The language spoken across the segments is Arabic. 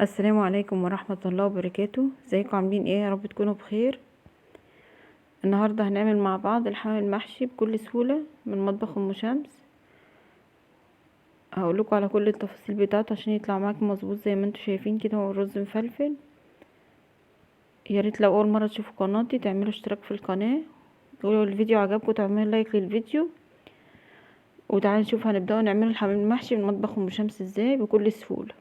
السلام عليكم ورحمة الله وبركاته. ازيكم عاملين ايه؟ يا رب تكونوا بخير. النهاردة هنعمل مع بعض الحمام المحشي بكل سهولة من مطبخ ام شمس. هقولكوا على كل التفاصيل بتاعته عشان يطلع معاكم مظبوط زي ما انتوا شايفين كده. هو الرز مفلفل. يا ريت لو اول مرة تشوفوا قناتي تعملوا اشتراك في القناة، ولو الفيديو عجبكم تعملوا لايك للفيديو. وتعالوا نشوف هنبدأ نعمل الحمام المحشي من مطبخ ام شمس ازاي بكل سهولة.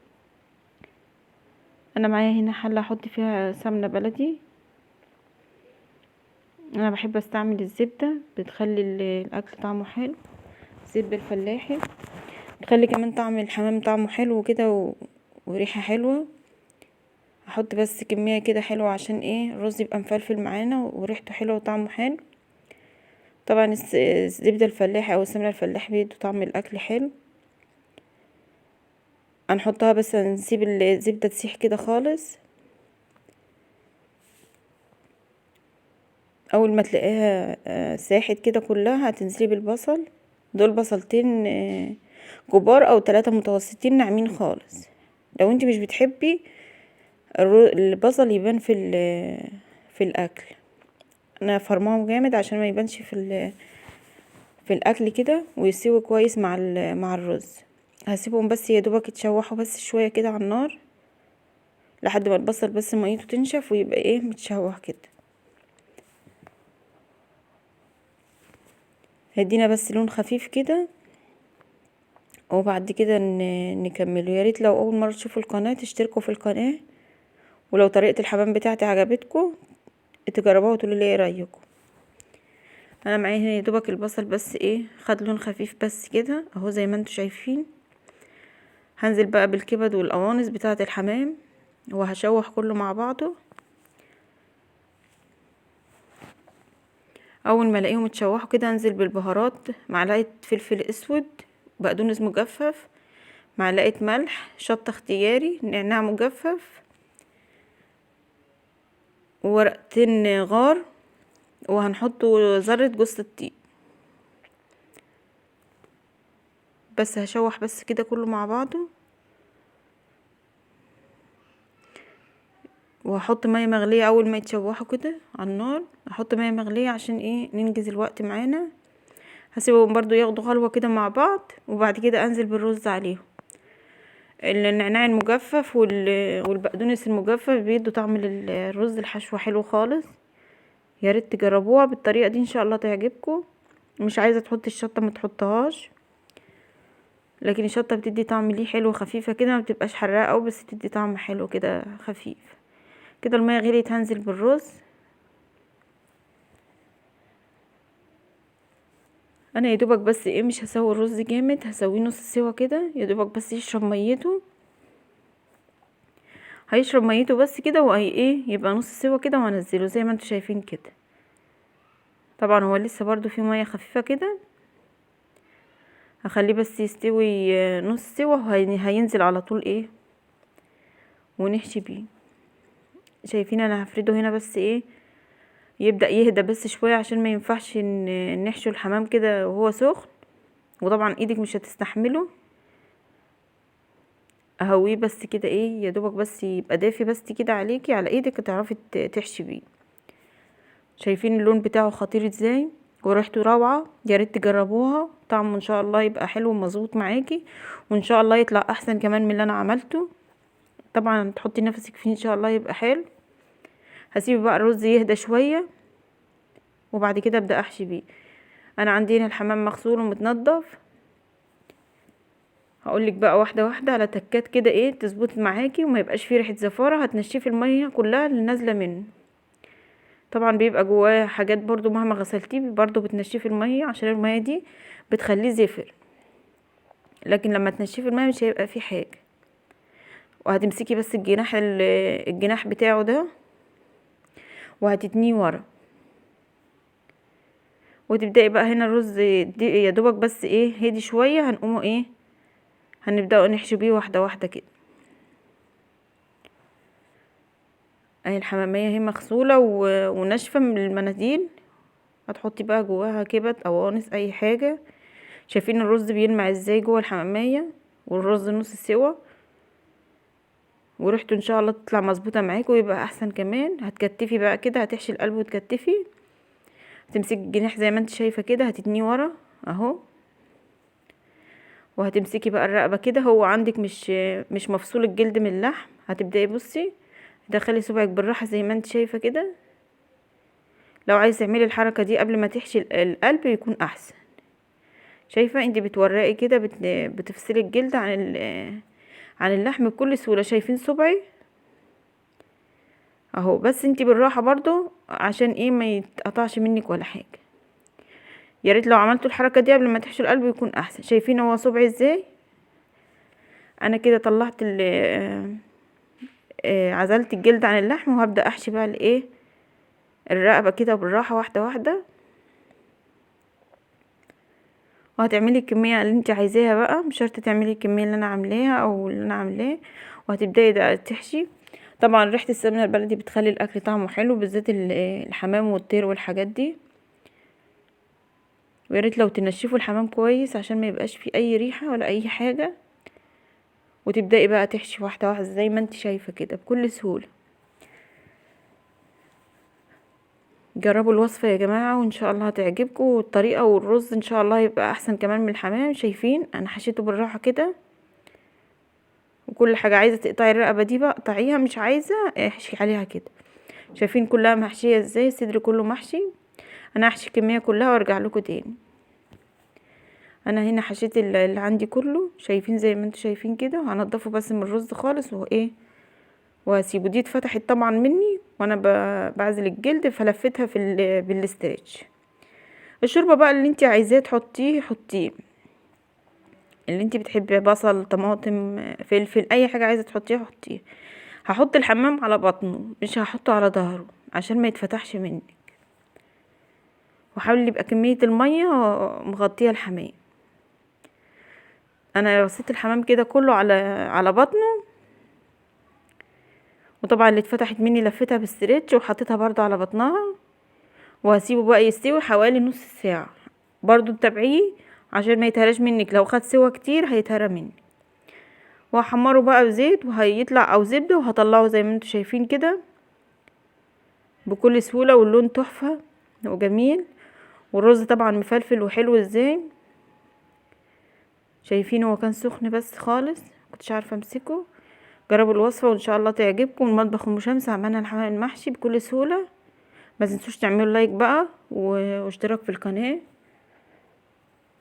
انا معايا هنا حلة احط فيها سمنة بلدي. انا بحب استعمل الزبدة، بتخلي الاكل طعمه حلو. الزبدة الفلاحي بتخلي كمان طعم الحمام طعمه حلو كده وريحة حلوة. هحط بس كمية كده حلوة عشان ايه الرز يبقى مفلفل معانا وريحته حلوة وطعمه حلو. طبعا الزبدة الفلاحي او السمنة الفلاحي بيدوا طعم الاكل حلو. هنحطها بس نسيب الزبدة تسيح كده خالص. اول ما تلاقيها ساحت كده كلها هتنزلي بالبصل. دول بصلتين كبار او 3 متوسطين ناعمين خالص. لو انت مش بتحبي البصل يبان في الاكل، انا فرماهم جامد عشان ما يبانش في الاكل كده ويستوي كويس مع الرز. هسيبهم بس يا دوبك يتشوحوا بس شويه كده على النار لحد ما البصل بس ميته تنشف ويبقى ايه متشوح كده. هدينا بس لون خفيف كده وبعد كده نكمله. يا ريت لو اول مره تشوفوا القناه تشتركوا في القناه، ولو طريقه الحمام بتاعتي عجبتكم تجربوها وتقولوا لي ايه رايكم. انا معايا هنا يا دوبك البصل بس ايه خد لون خفيف بس كده اهو زي ما انتوا شايفين. هنزل بقى بالكبد والقوانص بتاعه الحمام وهشوح كله مع بعضه. اول ما الاقيهم اتشوحوا كده انزل بالبهارات، معلقه فلفل اسود، بقدونس مجفف، معلقه ملح، شطه اختياري، نعناع مجفف، وورقتين غار، وهنحطه ذره جوز الطيب. بس هشوح بس كده كله مع بعضه. وهحط ميه مغليه اول ما يتشوحوا كده على النار. احط ميه مغليه عشان ايه ننجز الوقت معانا. هسيبهم برضو ياخدوا غلوه كده مع بعض وبعد كده انزل بالرز عليهم. النعناع المجفف والبقدونس المجفف بيدوا طعم للرز الحشوه حلو خالص. يا ريت تجربوها بالطريقه دي ان شاء الله تعجبكم. مش عايزه تحطي الشطه ما تحطهاش، لكن الشطه بتدي طعم ليه حلو خفيفه كده، ما بتبقاش حراقه قوي بس تدي طعم حلو كده خفيف. كده الميه غليت هنزل بالرز. انا يا دوبك بس ايه مش هسوي الرز جامد، هسويه نص سوا كده يا دوبك بس يشرب ميته. هيشرب ميته بس كده وهي ايه يبقى نص سوا كده وهنزله زي ما انتوا شايفين كده. طبعا هو لسه برضو فيه ميه خفيفه كده. هخليه بس يستوي نص سوا وهينزل على طول ايه ونحشي بيه. شايفين انا هفرده هنا بس ايه يبدأ يهدى بس شويه عشان ما ينفعش نحشو الحمام كده وهو سخن، وطبعا ايدك مش هتستحمله. اهويه بس كده ايه يا دوبك بس يبقى دافي بس كده عليكي على ايدك تعرفي تحشي بيه. شايفين اللون بتاعه خطير ازاي وريحته روعه. يا ريت تجربوها، طعمه ان شاء الله يبقى حلو ومظبوط معاكي، وان شاء الله يطلع احسن كمان من اللي انا عملته. طبعا تحطي نفسك فيه ان شاء الله يبقى حلو. هسيب بقى الرز يهدى شويه وبعد كده ابدا احشي بيه. انا عندي هنا الحمام مغسول ومتنضف. هقولك بقى واحده واحده على تكات كده ايه تظبط معاكي وما يبقاش فيه ريحه زفاره. هتنشفي الميه كلها اللي نازله منه. طبعا بيبقى جواه حاجات برضو مهما غسلتيه برضو بتنشفي الميه عشان الميه دي بتخليه زفر، لكن لما تنشفي الميه مش هيبقى فيه حاجه. وهتمسكي بس الجناح بتاعه ده وهتتنيه ورا، وتبداي بقى هنا الرز يا دوبك بس ايه هدي شويه هنقومه ايه هنبداوا نحشي بيه واحده واحده كده. اهي الحماميه اهي مغسوله وناشفه من المناديل. هتحطي بقى جواها كبد او قوانص اي حاجه. شايفين الرز بيلمع ازاي جوه الحماميه والرز نص سوا. وريحته ان شاء الله تطلع مظبوطه معاكي ويبقى احسن كمان. هتكتفي بقى كده، هتحشي القلب وتكتفي، هتمسكي الجناح زي ما انت شايفه كده، هتتنيه ورا اهو، وهتمسكي بقى الرقبه كده. هو عندك مش مفصول الجلد من اللحم. هتبداي بصي تدخلي صبعك بالراحه زي ما انت شايفه كده. لو عايز تعملي الحركه دي قبل ما تحشي القلب يكون احسن. شايفه انت بتورقي كده، بتفصلي الجلد عن اللحم بكل سهوله. شايفين صبعي اهو، بس انت بالراحه برضو عشان ايه ما يتقطعش منك ولا حاجه. يا ريت لو عملتوا الحركه دي قبل ما تحشوا القلب يكون احسن. شايفين هو صبعي ازاي؟ انا كده طلعت عزلت الجلد عن اللحم، وهبدا احشي بقى الايه الرقبه كده بالراحه واحده واحده. وهتعملي الكميه اللي انت عايزاها بقى، مش شرط تعملي الكميه اللي انا عاملاها او اللي انا عاملاه. وهتبداي بقى تحشي. طبعا ريحه السمنه البلدي بتخلي الاكل طعمه حلو، بالذات الحمام والطير والحاجات دي. ويا ريت لو تنشفوا الحمام كويس عشان ما يبقاش فيه اي ريحه ولا اي حاجه. وتبداي بقى تحشي واحده واحده زي ما انت شايفه كده بكل سهوله. جربوا الوصفه يا جماعه وان شاء الله هتعجبكم. والطريقه والرز ان شاء الله يبقى احسن كمان من الحمام. شايفين انا حشيته بالراحه كده، وكل حاجه عايزه تقطعي الرقبه دي بقى قطعيها، مش عايزه احشي عليها كده. شايفين كلها محشيه ازاي؟ الصدر كله محشي. انا هحشي الكميه كلها وارجع لكم تاني. انا هنا حشيت اللي عندي كله. شايفين زي ما انتوا شايفين كده. هنضفه بس من الرز خالص وايه، وهسيبه. دي اتفتحت طبعا مني وانا بعزل الجلد، فلفتها بالاسترتش. الشوربه بقى اللي انت عايزاه تحطيه حطيه، اللي انت بتحبي، بصل، طماطم، فلفل، اي حاجه عايزه تحطيها حطيه. هحط الحمام على بطنه، مش هحطه على ظهره عشان ما يتفتحش مني. وحاول يبقى كميه الميه مغطيه الحمام. انا رصيت الحمام كده كله على بطنه. وطبعا اللي اتفتحت مني لفتها بالستريتش وحطيتها برضو على بطنها. وهسيبه بقى يستوي حوالي نص ساعة. برضو تتابعيه عشان ما يتهراش منك. لو خد سوا كتير هيتهرى منك. وهحمره بقى بزيت وهيطلع او زبدة، وهطلعه زي ما انتوا شايفين كده بكل سهولة. واللون تحفة وجميل. والرز طبعا مفلفل وحلو ازاي. شايفين هو كان سخن بس خالص، كنتش عارفة امسكه. جربوا الوصفة وان شاء الله تعجبكم. المطبخ ام شمس عملنا الحمام المحشي بكل سهولة. ما تنسوش تعملوا لايك بقى واشتراك في القناة.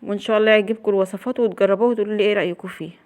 وان شاء الله يعجبكم الوصفات وتجربوها وتقولوا لي ايه رأيكم فيها.